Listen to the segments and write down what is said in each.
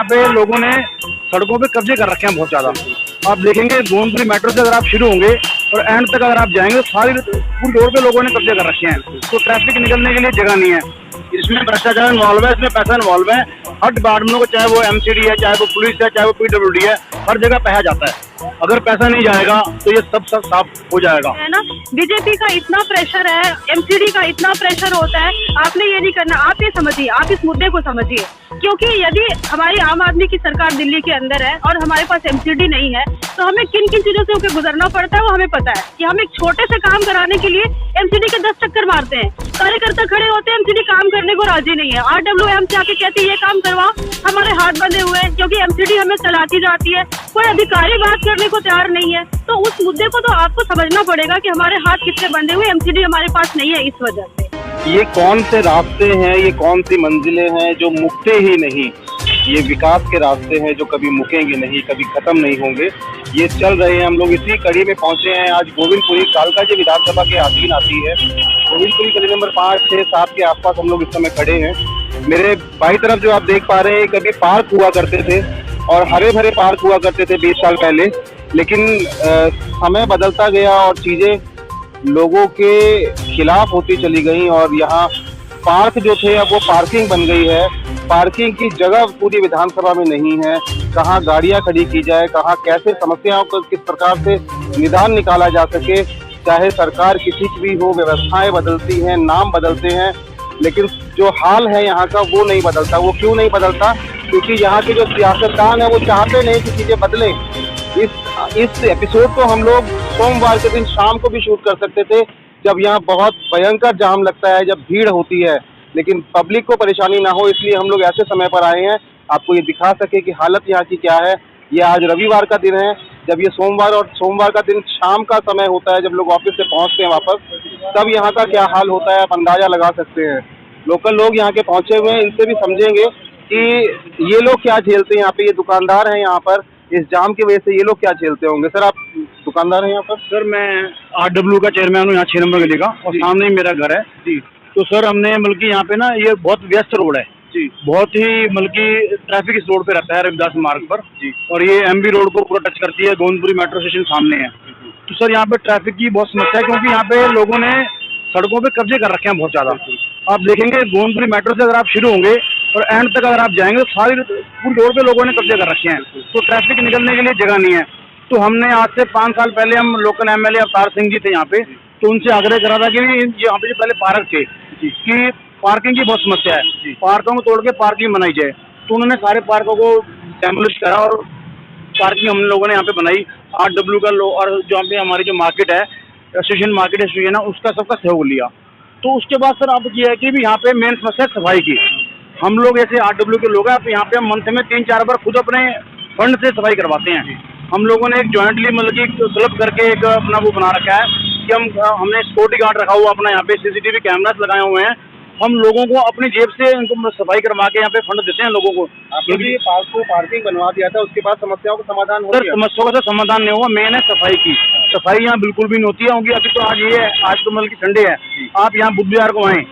यहाँ पे लोगों ने सड़कों पे कब्जे कर रखे हैं बहुत ज्यादा। आप देखेंगे गोविंदपुरी मेट्रो से अगर आप शुरू होंगे और एंड तक अगर आप जाएंगे तो सारी पूरी रोड पे लोगों ने कब्जे कर रखे हैं, तो ट्रैफिक निकलने के लिए जगह नहीं है। इसमें भ्रष्टाचार इन्वॉल्व है, इसमें पैसा इन्वॉल्व है। हर डिपार्टमेंटों को, चाहे वो एमसीडी है, चाहे वो पुलिस है, चाहे वो पीडब्ल्यूडी है, हर जगह पैसा जाता है। अगर पैसा नहीं जाएगा तो ये सब साफ हो जाएगा, है ना। बीजेपी का इतना प्रेशर है, एमसीडी का इतना प्रेशर होता है, आपने ये नहीं करना। आप ये समझिए, आप इस मुद्दे को समझिए, क्योंकि यदि हमारी आम आदमी की सरकार दिल्ली के अंदर है और हमारे पास एमसीडी नहीं है, तो हमें किन किन चीजों से होकर गुजरना पड़ता है वो हमें पता है। कि हम एक छोटे से काम कराने के लिए एमसीडी के 10 चक्कर मारते हैं, कार्यकर्ता खड़े होते हैं, एमसीडी काम करने को राजी नहीं है। RWM से आके कहते हैं ये काम करवा, हमारे हाथ बंधे हुए हैं क्योंकि एमसीडी हमें चलाती जाती है, कोई अधिकारी बात करने को तैयार नहीं है। तो उस मुद्दे को तो आपको समझना पड़ेगा कि हमारे हाथ कितने बंधे हुए, एमसीडी हमारे पास नहीं है इस वजह से। ये कौन से रास्ते हैं, ये कौन सी मंजिलें हैं जो मुकते ही नहीं। ये विकास के रास्ते हैं जो कभी मुकेंगे नहीं, कभी खत्म नहीं होंगे। ये चल रहे हैं, हम लोग इसी कड़ी में पहुंचे हैं। आज गोविंदपुरी कालका जी विधानसभा के अधीन आती है। गोविंदपुरी गली नंबर 5, 6, 7 के आसपास हम लोग इस समय खड़े हैं। मेरे बाई तरफ जो आप देख पा रहे हैं, कभी पार्क हुआ करते थे और हरे भरे पार्क हुआ करते थे 20 साल पहले, लेकिन समय बदलता गया और चीजें लोगों के खिलाफ होती चली गई और यहाँ पार्क जो थे अब वो पार्किंग बन गई है। पार्किंग की जगह पूरी विधानसभा में नहीं है। कहाँ गाड़ियां खड़ी की जाए, कहाँ कैसे समस्याओं को किस प्रकार से निदान निकाला जा सके। चाहे सरकार किसी की भी हो, व्यवस्थाएं बदलती हैं, नाम बदलते हैं, लेकिन जो हाल है यहाँ का वो नहीं बदलता। वो क्यों नहीं बदलता? क्योंकि यहाँ के जो सियासतदान है वो चाहते नहीं कि चीजें बदले। इस एपिसोड को हम लोग सोमवार के दिन शाम को भी शूट कर सकते थे, जब यहाँ बहुत भयंकर जाम लगता है, जब भीड़ होती है, लेकिन पब्लिक को परेशानी ना हो, इसलिए हम लोग ऐसे समय पर आए हैं आपको ये दिखा सके कि हालत यहाँ की क्या है। ये आज रविवार का दिन है, जब ये सोमवार का दिन शाम का समय होता है, जब लोग ऑफिस से पहुँचते हैं वापस, तब यहाँ का क्या हाल होता है आप अंदाजा लगा सकते हैं। लोकल लोग यहाँ के पहुँचे हुए हैं, इनसे भी समझेंगे कि ये लोग क्या झेलते हैं। यहाँ पे ये दुकानदार हैं, यहाँ पर इस जाम की वजह से ये लोग क्या झेलते होंगे। सर, आप दुकानदार हैं यहाँ पर? सर, मैं RW का चेयरमैन हूँ यहाँ 6 नंबर गली का, और सामने ही मेरा घर है जी। तो सर, हमने बल्कि यहाँ पे ना, ये बहुत व्यस्त रोड है जी, बहुत ही बल्कि ट्रैफिक इस रोड पे रहता है रविदास मार्ग पर जी, और ये MB रोड को पूरा टच करती है। गोविंदपुरी मेट्रो स्टेशन सामने है। तो सर, यहाँ पे ट्रैफिक की बहुत समस्या है, क्योंकि यहाँ पे लोगों ने सड़कों पे कब्जे कर रखे हैं बहुत ज्यादा। आप देखेंगे गोविंदपुरी मेट्रो से अगर आप शुरू होंगे और एंड तक अगर आप जाएंगे तो सारी पूरी रोड पे लोगों ने कब्जे कर रखे हैं, तो ट्रैफिक निकलने के लिए जगह नहीं है। तो हमने आज से 5 साल पहले, हम लोकल MLA अवतार सिंह जी थे यहाँ पे, तो उनसे आग्रह करा था कि यहाँ पे जो पहले पार्क थे कि पार्किंग की बहुत समस्या है, पार्कों को तोड़ के पार्किंग बनाई जाए। तो उन्होंने सारे पार्कों को डेमोलिश करा और पार्किंग हम लोगों ने यहाँ पे बनाई। RW का और जो यहाँ पे हमारी जो मार्केट है, एसोसिएशन मार्केट एसोसिएशन है, उसका सबका सहयोग लिया। तो उसके बाद सर अब ये है कि भी यहाँ पे मेन समस्या सफाई की। हम लोग ऐसे RW के लोग हैं, आप यहाँ पे हम मंथ में 3-4 बार खुद अपने फंड से सफाई करवाते हैं। हम लोगों ने एक ज्वाइंटली मतलब कि क्लब करके एक अपना वो बना रखा है कि हमने सिक्योरिटी गार्ड रखा हुआ अपना, यहाँ पे CCTV कैमरास लगाए हुए हैं। हम लोगों को अपनी जेब से इनको सफाई करवा के यहाँ पे फंड देते हैं लोगों को। आपने पार्क को पार्किंग बनवा दिया था, उसके बाद समस्याओं का समाधान हो गया? सर, समस्याओं का समाधान नहीं हुआ। मेन है सफाई की। सफाई यहाँ बिल्कुल भी नहीं होती है, क्योंकि अभी तो आज ये है, आज तो मतलब कि संडे है। आप यहाँ बुधवार को आए,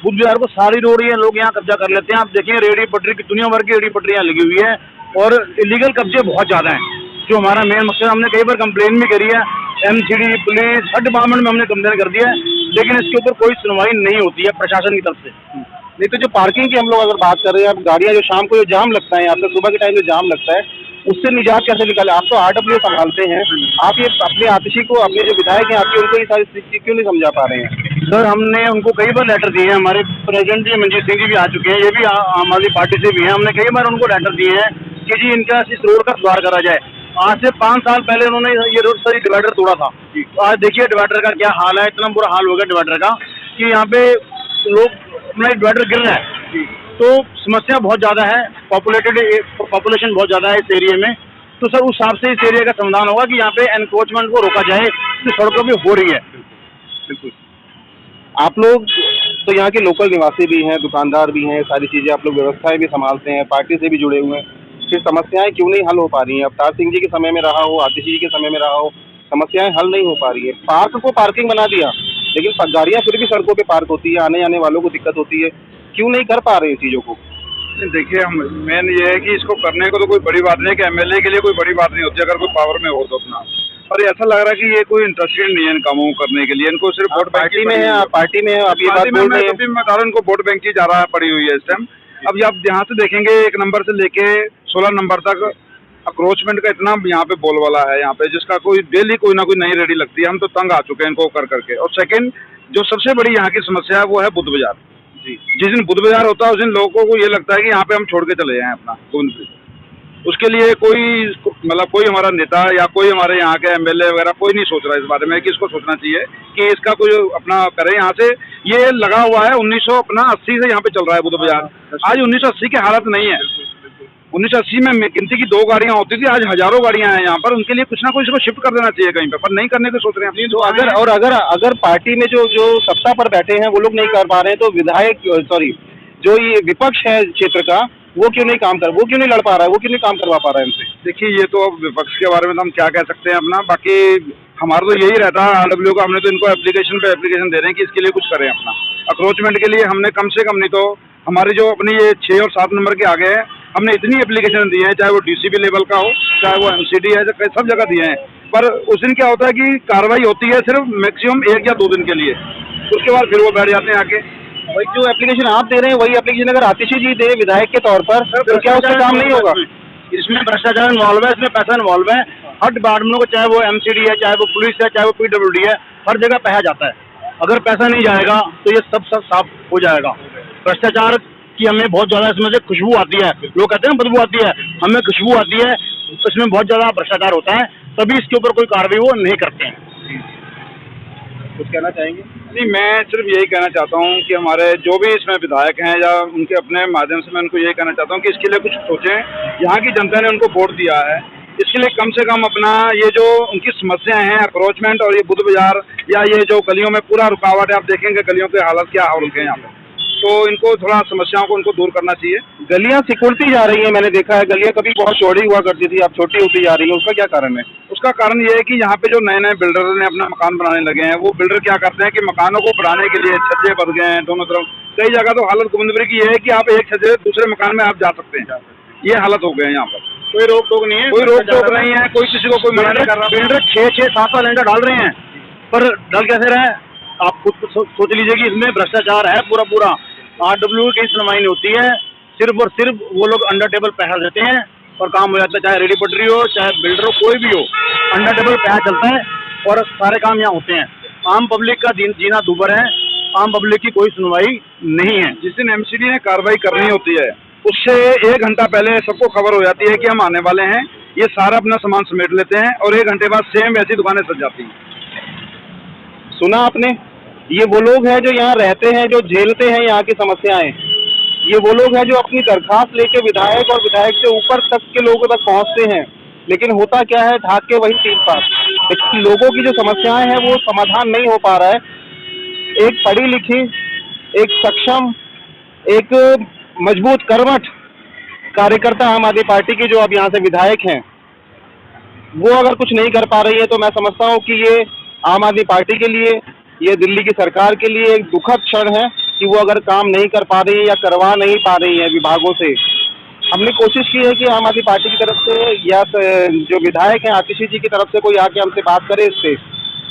बुधवार को सारी रोड ये लोग यहाँ कब्जा कर लेते हैं। आप देखिए रेहड़ी पटरी की दुनिया भर की रेहड़ी पटरी यहाँ लगी हुई है और इलीगल कब्जे बहुत ज्यादा हैं। जो हमारा मेन मकसद, हमने कई बार कंप्लेन भी करी है, MCD, पुलिस, हर डिपार्टमेंट में हमने कंप्लेन कर दिया है, लेकिन इसके ऊपर कोई सुनवाई नहीं होती है प्रशासन की तरफ से। नहीं तो जो पार्किंग की हम लोग अगर बात कर रहे हैं, अब गाड़ियाँ जो शाम को जो जाम लगता है यहाँ पे, सुबह के टाइम जो जाम लगता है, उससे निजात कैसे निकाले? आप तो RW संभालते हैं, आप ये अपने आतिशी को, अपने जो विधायक हैं आपके, उनको ये सारी स्थिति क्यों नहीं समझा पा रहे हैं? सर, हमने उनको कई बार लेटर दिए हैं। हमारे प्रेसिडेंट जी मंजीत सिंह जी भी आ चुके हैं, ये भी आम आदमी पार्टी से भी हैं। हमने कई बार उनको लेटर दिए हैं कि जी इनका इस रोड का सुधार करा जाए। आज से 5 साल पहले उन्होंने ये रोड सारी डिवाइडर तोड़ा था। तो आज देखिए डिवाइडर का क्या हाल है, इतना बुरा हाल हो गया डिवाइडर का कि यहाँ पे लोग अपना डिवाइडर गिर रहा है। तो समस्या बहुत ज़्यादा है, पॉपुलेशन बहुत ज़्यादा है इस एरिया में। तो सर, उस हिसाब से इस एरिया का समाधान होगा कि यहाँ पे एनक्रोचमेंट को रोका जाए, जो सड़कों पे हो रही है। बिल्कुल। आप लोग तो यहाँ के लोकल निवासी भी हैं, दुकानदार भी हैं, सारी चीज़ें आप लोग व्यवस्थाएं भी संभालते हैं, पार्टी से भी जुड़े हुए हैं, फिर समस्याएं क्यों नहीं हल हो पा रही हैं? अवतार सिंह जी के समय में रहा हो, आतिशी जी के समय में रहा हो, समस्याएं हल नहीं हो पा रही है। पार्क को पार्किंग बना दिया, लेकिन गाड़ियाँ फिर भी सड़कों पे पार्क होती है, आने जाने वालों को दिक्कत होती है। क्यों नहीं कर पा रहे हैं चीज़ों को? देखिए, हम मेन ये है कि इसको करने को तो कोई बड़ी बात नहीं है कि एमएलए के लिए कोई बड़ी बात नहीं होती अगर कोई पावर में हो तो अपना, पर ऐसा लग रहा है कि ये कोई इंटरेस्टेड नहीं है इन कामों को करने के लिए। इनको सिर्फ वोट पार्टी में है, पार्टी में है, अब ये बात बोल रहे हैं। मैं बता रहा हूं, इनको वोट बैंक की ज्यादा पड़ी हुई है इस टाइम। अब आप यहाँ से देखेंगे 1 नंबर से लेके 16 नंबर तक अक्रोचमेंट का इतना यहाँ पे बोलबाला है यहाँ पे, जिसका कोई डेली कोई ना कोई नई रेडी लगती है। हम तो तंग आ चुके हैं इनको कर करके। और सेकंड जो सबसे बड़ी यहाँ की समस्या है वो है बुध बाजार जी। जिस दिन बुध बाजार होता है उस दिन लोगों को ये लगता है कि यहाँ पे हम छोड़ के चले जाएं अपना गोविंदपुर। उसके लिए कोई मतलब कोई हमारा नेता या कोई हमारे यहाँ के एमएलए वगैरह कोई नहीं सोच रहा इस बारे में कि इसको सोचना चाहिए कि इसका कोई अपना करे। यहाँ से ये लगा हुआ है 1980 से यहाँ पे चल रहा है बुध बाजार। आज 1980 की हालत नहीं है। 1980 में गिनती की 2 गाड़ियां होती थी, आज हजारों गाड़ियां हैं यहाँ पर। उनके लिए कुछ ना कुछ इसको शिफ्ट कर देना चाहिए कहीं पर नहीं करने को सोच रहे हैं। तो अगर पार्टी में जो सत्ता पर बैठे हैं वो लोग नहीं कर पा रहे हैं, तो विधायक जो ये विपक्ष है क्षेत्र का वो क्यों नहीं लड़ पा रहा है, वो क्यों नहीं काम करवा पा रहा है इनसे? देखिए, ये तो अब विपक्ष के बारे में तो हम क्या कह सकते हैं अपना। बाकी हमारा तो यही रहता है आरडब्ल्यू का। हमने तो इनको एप्लीकेशन पे एप्लीकेशन दे रहे हैं कि इसके लिए कुछ करें अपना। अक्रोचमेंट के लिए हमने कम से कम नहीं तो हमारी जो अपनी ये 6 और 7 नंबर के आगे है, हमने इतनी एप्लीकेशन दी है, चाहे वो डीसीपी लेवल का हो, चाहे वो एमसीडी है, सब जगह दिए हैं। पर उस दिन क्या होता है कि कार्रवाई होती है सिर्फ मैक्सिमम 1 या 2 दिन के लिए, उसके बाद फिर वो बैठ जाते हैं आके। वही जो एप्लीकेशन आप दे रहे हैं वही एप्लीकेशन अगर आतिशी जी दे विधायक के तौर पर, तो क्या उसका काम नहीं होगा? इसमें भ्रष्टाचार इन्वॉल्व है, इसमें पैसा इन्वॉल्व है। हर डिपार्टमेंट को, चाहे वो एमसीडी है, चाहे वो पुलिस है, चाहे वो पीडब्ल्यूडी है, हर जगह पैसा जाता है। अगर पैसा नहीं जाएगा तो ये सब साफ हो जाएगा। भ्रष्टाचार की हमें बहुत ज्यादा इसमें से खुशबू आती है। लोग कहते हैं ना बदबू आती है, हमें खुशबू आती है, इसमें बहुत ज्यादा भ्रष्टाचार होता है, तभी इसके ऊपर कोई कार्रवाई वो नहीं करते हैं। कुछ कहना चाहेंगे? नहीं, मैं सिर्फ यही कहना चाहता हूँ कि हमारे जो भी इसमें विधायक हैं या उनके अपने माध्यम से मैं उनको यही कहना चाहता हूँ कि इसके लिए कुछ सोचें। यहाँ की जनता ने उनको वोट दिया है, इसके लिए कम से कम अपना ये जो उनकी समस्याएं हैं अक्रोचमेंट और ये बुध बाजार या ये जो गलियों में पूरा रुकावट है, आप देखेंगे गलियों की हालत क्या हो रखी है यहाँ पे, तो इनको थोड़ा समस्याओं को उनको दूर करना चाहिए। गलियां सिकुड़ती जा रही हैं, मैंने देखा है। गलियां कभी बहुत चौड़ी हुआ करती थी, अब छोटी होती जा रही है। उसका क्या कारण है? उसका कारण ये है कि यहाँ पे जो नए नए बिल्डर ने अपना मकान बनाने लगे हैं, वो बिल्डर क्या करते हैं कि मकानों को बनाने के लिए छज्जे बन गए हैं दोनों तरफ। कई जगह तो हालत गोविंदपुर की ये है कि आप एक छज्जे दूसरे मकान में आप जा सकते हैं, ये हालत हो गए हैं यहाँ पर। कोई रोक टोक नहीं है, कोई रोक टोक नहीं है, कोई किसी को कोई मना नहीं कर रहा। बिल्डर 6-7 लेंटर डाल रहे हैं, पर डल कैसे रहे? आप खुद सोच लीजिए कि इसमें भ्रष्टाचार है पूरा। आरडब्ल्यू की सुनवाई नहीं होती है, सिर्फ और सिर्फ वो लोग अंडर टेबल पैसा देते हैं और काम हो जाता है। चाहे रेडी पटरी हो, चाहे बिल्डर हो, कोई भी हो, अंडर टेबल पैसा चलता है और सारे काम यहाँ होते हैं। आम पब्लिक का जीना दूभर है, आम पब्लिक की कोई सुनवाई नहीं है। जिस दिन एमसीडी ने कार्रवाई करनी होती है उससे 1 घंटा पहले सबको खबर हो जाती है कि हम आने वाले हैं, ये सारा अपना सामान समेट लेते हैं और 1 घंटे बाद सेम वैसी दुकानें सज जाती हैं। सुना आपने? ये वो लोग हैं जो यहाँ रहते हैं, जो झेलते हैं यहाँ की समस्याएं। ये वो लोग हैं जो अपनी दरखास्त लेके विधायक और विधायक से ऊपर तक के लोगों तक पहुँचते हैं, लेकिन होता क्या है, ढाक के वही 3 पास। लेकिन लोगों की जो समस्याएं हैं वो समाधान नहीं हो पा रहा है। एक पढ़ी लिखी, एक सक्षम, एक मजबूत कर्मठ कार्यकर्ता आम आदमी पार्टी की जो अब यहाँ से विधायक हैं, वो अगर कुछ नहीं कर पा रही है तो मैं समझता हूँ कि ये आम आदमी पार्टी के लिए, ये दिल्ली की सरकार के लिए एक दुखद क्षण है कि वो अगर काम नहीं कर पा रही है या करवा नहीं पा रही है विभागों से। हमने कोशिश की है कि आम आदमी पार्टी की तरफ से या जो विधायक हैं आतिशी जी की तरफ से कोई आके हमसे बात करे इससे।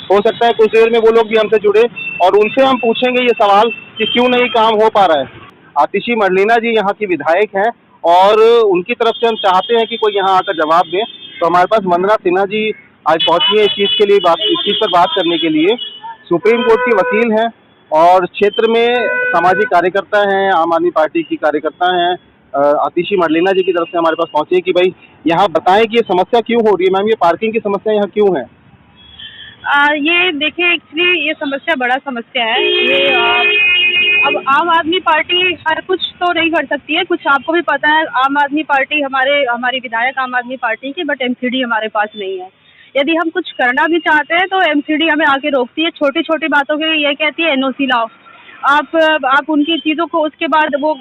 हो सकता है कुछ देर में वो लोग भी हमसे जुड़े और उनसे हम पूछेंगे ये सवाल कि क्यों नहीं काम हो पा रहा है। आतिशी मरलीना जी यहाँ की विधायक हैं और उनकी तरफ से हम चाहते हैं कि कोई यहाँ आकर जवाब दें। तो हमारे पास वंदना सिन्हा जी आज पहुँची है इस चीज़ पर बात करने के लिए। सुप्रीम कोर्ट की वकील हैं और क्षेत्र में सामाजिक कार्यकर्ता हैं, आम आदमी पार्टी की कार्यकर्ता हैं। आतिशी मरलीना जी की तरफ से हमारे पास पहुँचे कि भाई यहाँ बताएं कि ये समस्या क्यों हो रही है। मैम, ये पार्किंग की समस्या यहाँ क्यों है? ये देखिए, एक्चुअली ये समस्या बड़ा समस्या है। ये अब आम आदमी पार्टी हर कुछ तो नहीं कर सकती है, कुछ आपको भी पता है। आम आदमी पार्टी हमारी विधायक आम आदमी पार्टी की, बट एमसीडी हमारे पास नहीं है। यदि हम कुछ करना भी चाहते हैं तो एमसीडी हमें आके रोकती है। छोटी छोटी बातों के लिए ये कहती है एनओसी लाओ। आप उनकी चीज़ों को उसके बाद वो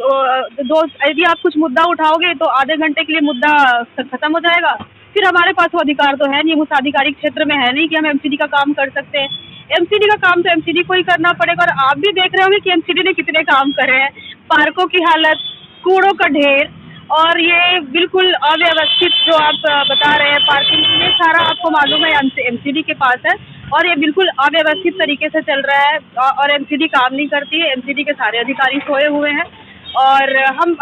यदि आप कुछ मुद्दा उठाओगे तो आधे घंटे के लिए मुद्दा खत्म हो जाएगा। फिर हमारे पास वो अधिकार तो है नहीं, उस आधिकारिक क्षेत्र में है नहीं कि हम एमसीडी का काम कर सकते हैं। एमसीडी का काम तो एमसीडी को ही करना पड़ेगा। और आप भी देख रहे होंगे कि एमसीडी ने कितने काम करे हैं। पार्कों की हालत, कूड़ों का ढेर और ये बिल्कुल अव्यवस्थित जो आप बता रहे हैं पार्किंग, ये सारा आपको मालूम है एमसीडी के पास है और ये बिल्कुल अव्यवस्थित तरीके से चल रहा है और एमसीडी काम नहीं करती है। एमसीडी के सारे अधिकारी सोए हुए हैं और हम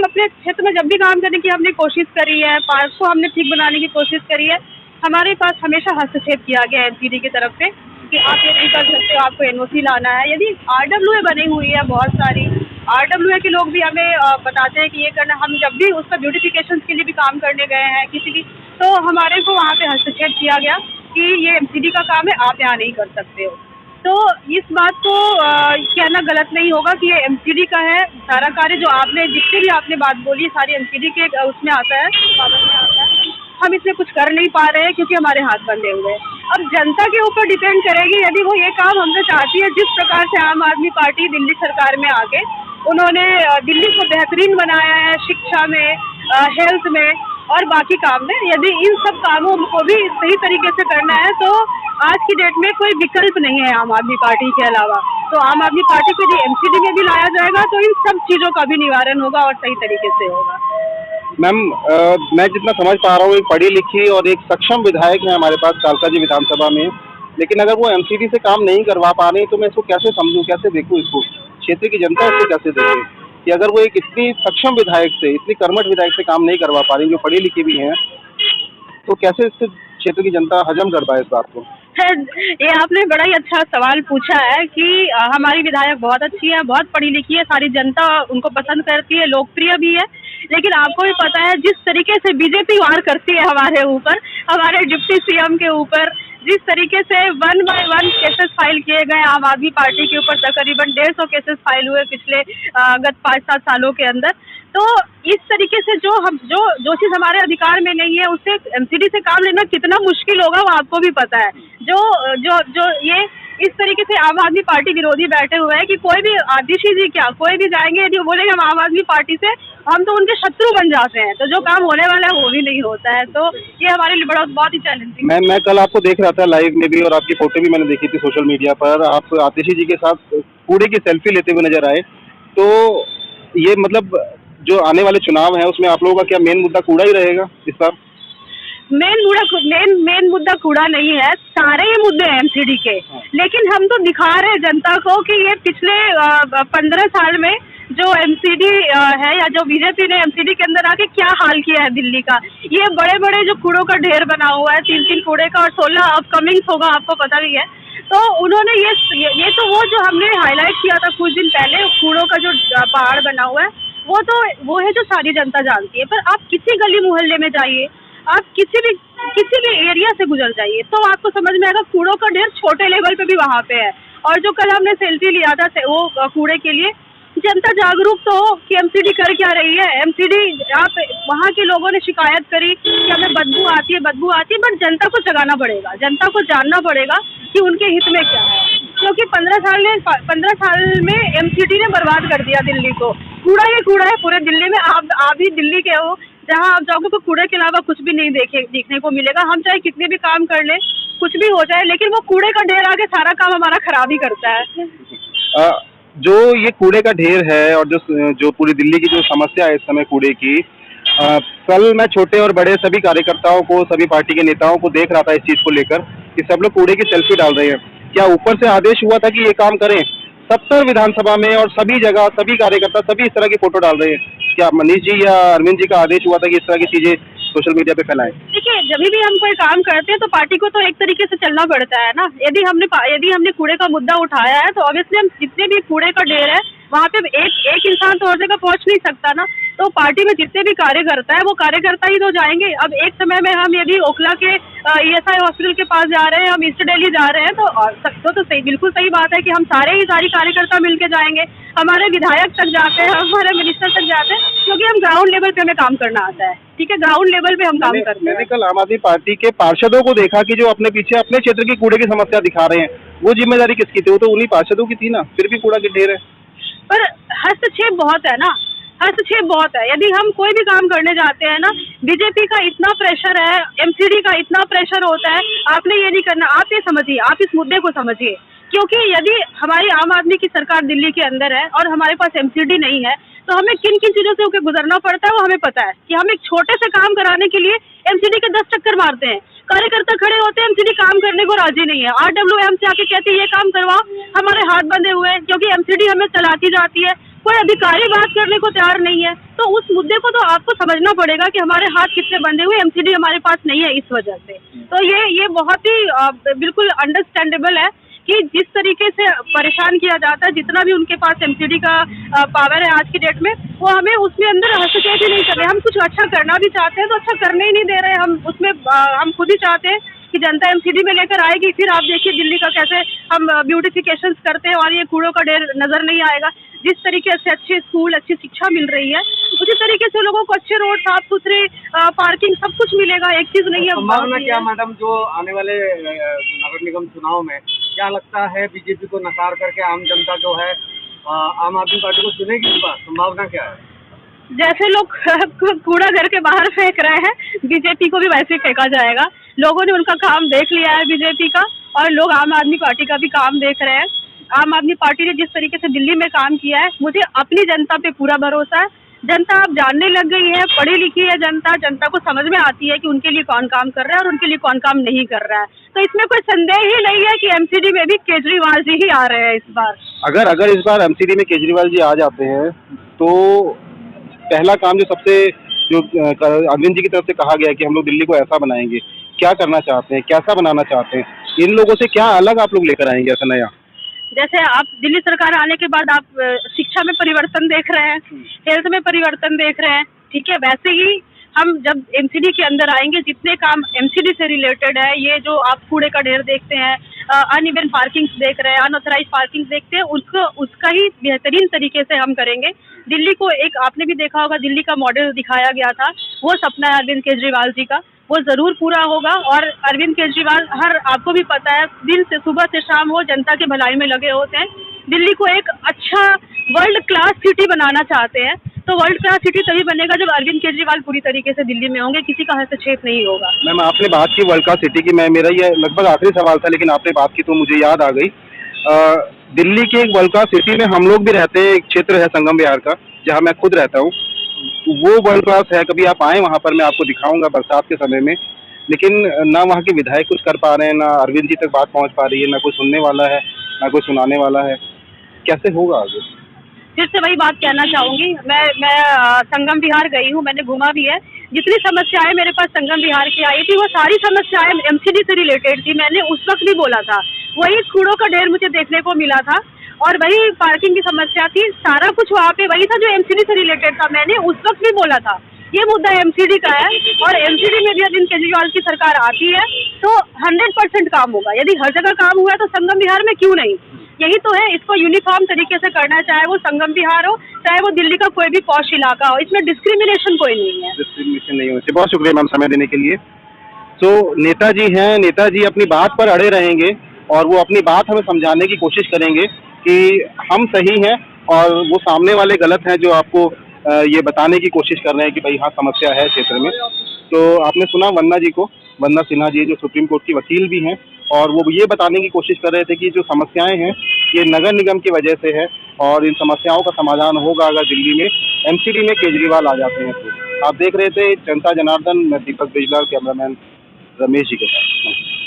अपने क्षेत्र में जब भी काम करने की हमने कोशिश करी है, पार्क को हमने ठीक बनाने की कोशिश करी है, हमारे पास हमेशा हस्तक्षेप किया गया एमसीडी की तरफ से कि आप ये नहीं कर सकते, आपको एनओसी लाना है। यदि आरडब्ल्यूए बनी हुई है बहुत सारी, आरडब्ल्यूए के लोग भी हमें बताते हैं कि ये करना, हम जब भी उसका ब्यूटिफिकेशन के लिए भी काम करने गए हैं किसी भी, तो हमारे को वहाँ पे हस्तक्षेप किया गया कि ये एमसीडी का काम है, आप यहाँ नहीं कर सकते हो। तो इस बात को कहना गलत नहीं होगा कि ये एमसीडी का है। सारा कार्य जो आपने जितनी भी आपने बात बोली सारी एमसीडी के उसमें आता है, पावर में आता है। हम इसमें कुछ कर नहीं पा रहे हैं क्योंकि हमारे हाथ बंधे हुए हैं। अब जनता के ऊपर डिपेंड करेगी यदि वो ये काम हमसे चाहती है। जिस प्रकार से आम आदमी पार्टी दिल्ली सरकार में आके उन्होंने दिल्ली को बेहतरीन बनाया है शिक्षा में, हेल्थ में और बाकी काम में, यदि इन सब कामों को भी सही तरीके से करना है तो आज की डेट में कोई विकल्प नहीं है आम आदमी पार्टी के अलावा। तो आम आदमी पार्टी को यदि एमसीडी में भी लाया जाएगा तो इन सब चीज़ों का भी निवारण होगा और सही तरीके से होगा। मैम, मैं जितना समझ पा रहा हूँ एक पढ़ी लिखी और एक सक्षम विधायक है हमारे पास कालकाजी विधानसभा में, लेकिन अगर वो एमसीडी से काम नहीं करवा पा रहे तो मैं इसको कैसे समझूं, कैसे देखूं, इसको क्षेत्र की जनता इसको कैसे देखे कि अगर वो एक इतनी सक्षम विधायक से, इतनी कर्मठ विधायक से काम नहीं करवा पा रही, जो पढ़ी लिखी भी हैं, तो कैसे इससे क्षेत्र की जनता हजम कर पाए इस बात को? ये आपने बड़ा ही अच्छा सवाल पूछा है कि हमारी विधायक बहुत अच्छी है, बहुत पढ़ी लिखी है, सारी जनता उनको पसंद करती है, लोकप्रिय भी है, लेकिन आपको भी पता है जिस तरीके से बीजेपी वार करती है हमारे ऊपर, हमारे डिप्टी सीएम के ऊपर, जिस तरीके से 1 बाय 1 केसेस फाइल किए गए आम आदमी पार्टी के ऊपर, तकरीबन 150 केसेस फाइल हुए पिछले गत 5-7 सालों के अंदर। तो इस तरीके से जो चीज़ हमारे अधिकार में नहीं है उससे एमसीडी से काम लेना कितना मुश्किल होगा वो आपको भी पता है। जो ये इस तरीके से आम आदमी पार्टी विरोधी बैठे हुए हैं कि कोई भी आतिशी जी क्या कोई भी जाएंगे यदि वो बोलेंगे हम आम आदमी पार्टी से, हम तो उनके शत्रु बन जाते हैं, तो जो काम होने वाला है वो भी नहीं होता है। तो ये हमारे लिए बहुत ही चैलेंजिंग है। मैं कल आपको देख रहा था लाइव में भी और आपकी फोटो भी मैंने देखी थी सोशल मीडिया पर, आप आतिशी जी के साथ कूड़े की सेल्फी लेते हुए नजर आए। तो ये मतलब जो आने वाले चुनाव हैं उसमें आप लोगों का क्या मेन मुद्दा कूड़ा ही रहेगा इस बार? मेन मुद्दा कूड़ा नहीं है, सारे ये मुद्दे हैं एमसीडी के। लेकिन हम तो दिखा रहे हैं जनता को कि ये पिछले 15 साल में जो एमसीडी है या जो बीजेपी ने एमसीडी के अंदर आके क्या हाल किया है दिल्ली का। ये बड़े बड़े जो कूड़ों का ढेर बना हुआ है, 3-3 कूड़े का और 16 अपकमिंग्स होगा, आपको पता भी है। तो उन्होंने ये तो वो जो हमने हाईलाइट किया था कुछ दिन पहले, कूड़ों का जो पहाड़ बना हुआ है वो है जो सारी जनता जानती है। पर आप किसी गली मोहल्ले में जाइए, आप किसी भी एरिया से गुजर जाइए तो आपको समझ में आएगा कूड़ों का ढेर छोटे लेवल पे भी वहाँ पे है। और जो कल हमने सेल्फी लिया था वो कूड़े के लिए, जनता जागरूक तो हो कि एमसीडी कर क्या रही है। एमसीडी आप वहाँ के लोगों ने शिकायत करी कि हमें बदबू आती है, बट जनता को जगाना पड़ेगा, जनता को जानना पड़ेगा कि उनके हित में क्या है। क्योंकि 15 साल में एमसीडी ने बर्बाद कर दिया दिल्ली को। कूड़ा है पूरे दिल्ली में। आप भी दिल्ली के हो, जहाँ आप जाओगे तो कूड़े के अलावा कुछ भी नहीं देखने को मिलेगा। हम चाहे कितने भी काम कर ले, कुछ भी हो जाए, लेकिन वो कूड़े का ढेर आके सारा काम हमारा खराब ही करता है। जो ये कूड़े का ढेर है और जो पूरी दिल्ली की जो समस्या है इस समय कूड़े की, कल मैं छोटे और बड़े सभी कार्यकर्ताओं को, सभी पार्टी के नेताओं को देख रहा था इस चीज को लेकर कि सब लोग कूड़े की सेल्फी डाल रहे हैं। क्या ऊपर से आदेश हुआ था कि ये काम करें? 70 विधानसभा में और सभी जगह सभी कार्यकर्ता सभी इस तरह की फोटो डाल रहे हैं। क्या मनीष जी या अरविंद जी का आदेश हुआ था कि इस तरह की चीजें सोशल मीडिया पे फैलाएं? देखिए, जब भी हम कोई काम करते हैं तो पार्टी को तो एक तरीके से चलना पड़ता है ना। यदि हमने कूड़े का मुद्दा उठाया है तो ऑब्वियसली हम जितने भी कूड़े का ढेर है वहाँ पे एक इंसान तो हर जगह पहुँच नहीं सकता ना। तो पार्टी में जितने भी कार्यकर्ता है वो कार्यकर्ता ही तो जाएंगे। अब एक समय में हम यदि ओखला के ESI हॉस्पिटल के पास जा रहे हैं, हम ईस्ट दिल्ली जा रहे हैं तो सही, बिल्कुल सही बात है कि हम सारे कार्यकर्ता मिलके जाएंगे। हमारे विधायक तक जाते हैं, हमारे मिनिस्टर तक जाते हैं, क्योंकि हम ग्राउंड लेवल पे हमें काम करना आता है। ठीक है, ग्राउंड लेवल पे हम काम करते हैं। मैंने कल आम आदमी पार्टी के पार्षदों को देखा कि जो अपने पीछे अपने क्षेत्र की कूड़े की समस्या दिखा रहे हैं, वो जिम्मेदारी किसकी थी? वो तो उन्हीं पार्षदों की थी ना, फिर भी कूड़ा के ढेर है। पर हस्तक्षेप बहुत है ना, हस्तक्षेप बहुत है। यदि हम कोई भी काम करने जाते हैं ना, बीजेपी का इतना प्रेशर है, एमसीडी का इतना प्रेशर होता है, आपने ये नहीं करना, आप ये समझिए, आप इस मुद्दे को समझिए क्योंकि यदि हमारी आम आदमी की सरकार दिल्ली के अंदर है और हमारे पास एमसीडी नहीं है तो हमें किन किन चीजों से होकर गुजरना पड़ता है वो हमें पता है कि हम एक छोटे से काम कराने के लिए एमसीडी के 10 चक्कर मारते हैं। कार्यकर्ता खड़े होते हैं, एमसीडी काम करने को राजी नहीं है। आरडब्ल्यूएम से आके कहती है ये काम करवाओ, हमारे हाथ बंधे हुए हैं क्योंकि एमसीडी हमें चलाती जाती है, कोई अधिकारी बात करने को तैयार नहीं है। तो उस मुद्दे को तो आपको समझना पड़ेगा कि हमारे हाथ कितने बंधे हुए, एमसीडी हमारे पास नहीं है इस वजह से। तो ये बहुत ही बिल्कुल अंडरस्टैंडेबल है कि जिस तरीके से परेशान किया जाता है, जितना भी उनके पास एमसीडी का पावर है आज की डेट में, वो हमें उसमें अंदर हस्तक्षेप ही नहीं कर रहे। हम कुछ अच्छा करना भी चाहते हैं तो अच्छा करने ही नहीं दे रहे। हम उसमें हम खुद ही चाहते हैं कि जनता एमसीडी में लेकर आएगी, फिर आप देखिए दिल्ली का कैसे हम ब्यूटिफिकेशन करते हैं और ये कूड़ों का ढेर नजर नहीं आएगा। जिस तरीके से अच्छे स्कूल, अच्छी शिक्षा मिल रही है, उसी तरीके से लोगों को अच्छे रोड, साफ सुथरे पार्किंग, सब कुछ मिलेगा। एक चीज नहीं है। संभावना क्या मैडम, जो आने वाले नगर निगम चुनाव में क्या लगता है बीजेपी को नकार करके आम जनता जो है आम आदमी पार्टी को चुनेगी इस बार? संभावना क्या है? जैसे लोग कूड़ा घर के बाहर फेंक रहे हैं, बीजेपी को भी वैसे ही फेंका जाएगा। लोगों ने उनका काम देख लिया है बीजेपी का, और लोग आम आदमी पार्टी का भी काम देख रहे हैं। आम आदमी पार्टी ने जिस तरीके से दिल्ली में काम किया है, मुझे अपनी जनता पे पूरा भरोसा है। जनता अब जानने लग गई है, पढ़ी लिखी है जनता, जनता को समझ में आती है कि उनके लिए कौन काम कर रहा है और उनके लिए कौन काम नहीं कर रहा है। तो इसमें कोई संदेह ही नहीं है कि एमसीडी में भी केजरीवाल जी ही आ रहे हैं इस बार। अगर इस बार एमसीडी में केजरीवाल जी आ जाते हैं तो पहला काम जो अरविंद जी की तरफ से कहा गया है कि हम लोग दिल्ली को ऐसा बनाएंगे, क्या करना चाहते हैं, कैसा बनाना चाहते हैं, इन लोगों से क्या अलग आप लोग लेकर आएंगे ऐसा नया? जैसे आप दिल्ली सरकार आने के बाद आप शिक्षा में परिवर्तन देख रहे हैं, हेल्थ में परिवर्तन देख रहे हैं, ठीक है। वैसे ही हम जब एमसीडी के अंदर आएंगे, जितने काम एमसीडी से रिलेटेड है, ये जो आप कूड़े का ढेर देखते हैं, अनइवन पार्किंग देख रहे हैं, अनऑथराइज पार्किंग देखते हैं, उसका ही बेहतरीन तरीके से हम करेंगे। दिल्ली को एक आपने भी देखा होगा, दिल्ली का मॉडल दिखाया गया था, वो सपना है अरविंद केजरीवाल जी का, वो जरूर पूरा होगा। और अरविंद केजरीवाल आपको भी पता है, दिन से सुबह से शाम वो जनता के भलाई में लगे होते हैं। दिल्ली को एक अच्छा वर्ल्ड क्लास सिटी बनाना चाहते हैं, तो वर्ल्ड क्लास सिटी तभी बनेगा जब अरविंद केजरीवाल पूरी तरीके से दिल्ली में होंगे, किसी का हस्तक्षेप नहीं होगा। मैम आपने बात की वर्ल्ड क्लास सिटी की, मेरा ये लगभग आखिरी सवाल था, लेकिन आपने बात की तो मुझे याद आ गई। दिल्ली की एक वर्ल्ड क्लास सिटी में हम लोग भी रहते हैं, एक क्षेत्र है संगम विहार का जहाँ मैं खुद रहता हूँ, वो वर्ल्ड क्लास है। कभी आप आए वहाँ पर, मैं आपको दिखाऊंगा बरसात के समय में। लेकिन ना वहाँ के विधायक कुछ कर पा रहे हैं, ना अरविंद जी तक बात पहुँच पा रही है, ना कोई सुनने वाला है, ना कोई सुनाने वाला है। कैसे होगा आगे? फिर से वही बात कहना चाहूंगी, मैं संगम विहार गई हूँ, मैंने घूमा भी है। जितनी समस्याएं मेरे पास संगम विहार की आई थी, वो सारी समस्याएं एमसीडी से रिलेटेड थी। मैंने उस वक्त भी बोला था, वही कूड़ों का ढेर मुझे देखने को मिला था और वही पार्किंग की समस्या थी। सारा कुछ वहाँ पे वही था जो एमसीडी से रिलेटेड था। मैंने उस वक्त भी बोला था ये मुद्दा एमसीडी का है, और एमसीडी में भी अरविंद केजरीवाल की सरकार आती है तो 100% काम होगा। यदि हर जगह काम हुआ है तो संगम विहार में क्यों नहीं? यही तो है, इसको यूनिफॉर्म तरीके से करना है, चाहे वो संगम विहार हो, चाहे वो दिल्ली का कोई भी पॉश इलाका हो, इसमें डिस्क्रिमिनेशन कोई नहीं है। डिस्क्रिमिनेशन नहीं होती। बहुत शुक्रिया मैम समय देने के लिए। तो नेताजी हैं, नेताजी अपनी बात पर अड़े रहेंगे और वो अपनी बात हमें समझाने की कोशिश करेंगे कि हम सही हैं और वो सामने वाले गलत हैं, जो आपको ये बताने की कोशिश कर रहे हैं कि भाई हाँ समस्या है क्षेत्र में। तो आपने सुना वंदना जी को, वंदना सिन्हा जी जो सुप्रीम कोर्ट की वकील भी हैं, और वो ये बताने की कोशिश कर रहे थे कि जो समस्याएं हैं ये नगर निगम की वजह से है और इन समस्याओं का समाधान होगा अगर दिल्ली में एमसीडी में केजरीवाल आ जाते हैं। तो आप देख रहे थे जनता जनार्दन, मैं दीपक बिजलाल, कैमरामैन रमेश जी के साथ।